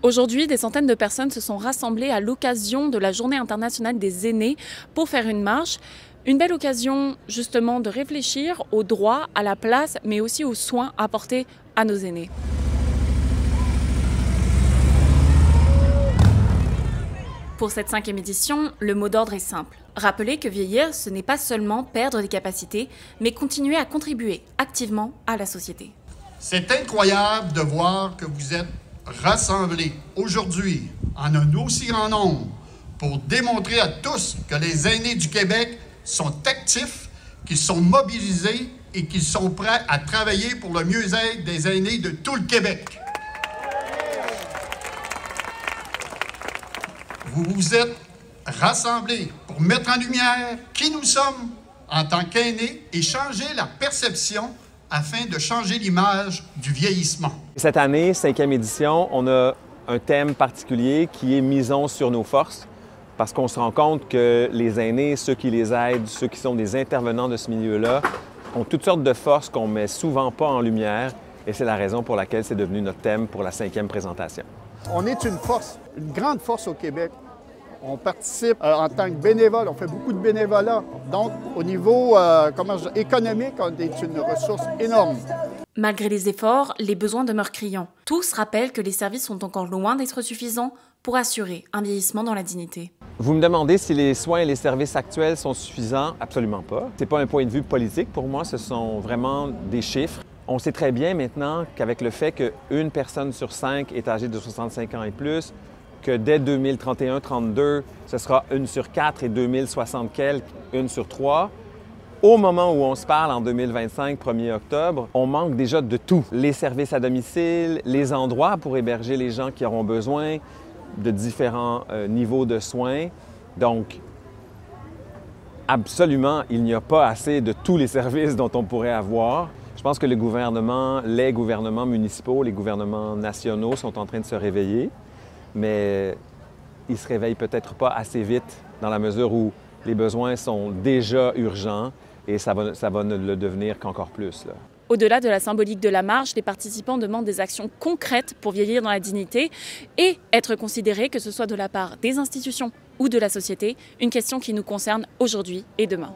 Aujourd'hui, des centaines de personnes se sont rassemblées à l'occasion de la Journée internationale des aînés pour faire une marche. Une belle occasion justement de réfléchir aux droits, à la place, mais aussi aux soins apportés à nos aînés. Pour cette 5e édition, le mot d'ordre est simple. Rappeler que vieillir, ce n'est pas seulement perdre des capacités, mais continuer à contribuer activement à la société. C'est incroyable de voir que vous êtes rassemblés aujourd'hui en un aussi grand nombre pour démontrer à tous que les aînés du Québec sont actifs, qu'ils sont mobilisés et qu'ils sont prêts à travailler pour le mieux-être des aînés de tout le Québec. Vous vous êtes rassemblés pour mettre en lumière qui nous sommes en tant qu'aînés et changer la perception afin de changer l'image du vieillissement. Cette année, 5e édition, on a un thème particulier qui est « Misons sur nos forces » parce qu'on se rend compte que les aînés, ceux qui les aident, ceux qui sont des intervenants de ce milieu-là, ont toutes sortes de forces qu'on ne met souvent pas en lumière et c'est la raison pour laquelle c'est devenu notre thème pour la 5e présentation. On est une force, une grande force au Québec. On participe en tant que bénévole, on fait beaucoup de bénévolat. Donc, au niveau économique, on est une ressource énorme. Malgré les efforts, les besoins demeurent criants. Tous rappellent que les services sont encore loin d'être suffisants pour assurer un vieillissement dans la dignité. Vous me demandez si les soins et les services actuels sont suffisants? Absolument pas. Ce n'est pas un point de vue politique pour moi, ce sont vraiment des chiffres. On sait très bien maintenant qu'avec le fait qu'une personne sur 5 est âgée de 65 ans et plus, que dès 2031-32, ce sera 1 sur 4 et 2060 quelques, 1 sur 3. Au moment où on se parle, en 2025, 1er octobre, on manque déjà de tout. Les services à domicile, les endroits pour héberger les gens qui auront besoin de différents niveaux de soins. Donc, absolument, il n'y a pas assez de tous les services dont on pourrait avoir. Je pense que le gouvernement, les gouvernements municipaux, les gouvernements nationaux sont en train de se réveiller. Mais ils ne se réveillent peut-être pas assez vite dans la mesure où les besoins sont déjà urgents et ça va ne le devenir qu'encore plus. Au-delà de la symbolique de la marche, les participants demandent des actions concrètes pour vieillir dans la dignité et être considérés, que ce soit de la part des institutions ou de la société, une question qui nous concerne aujourd'hui et demain.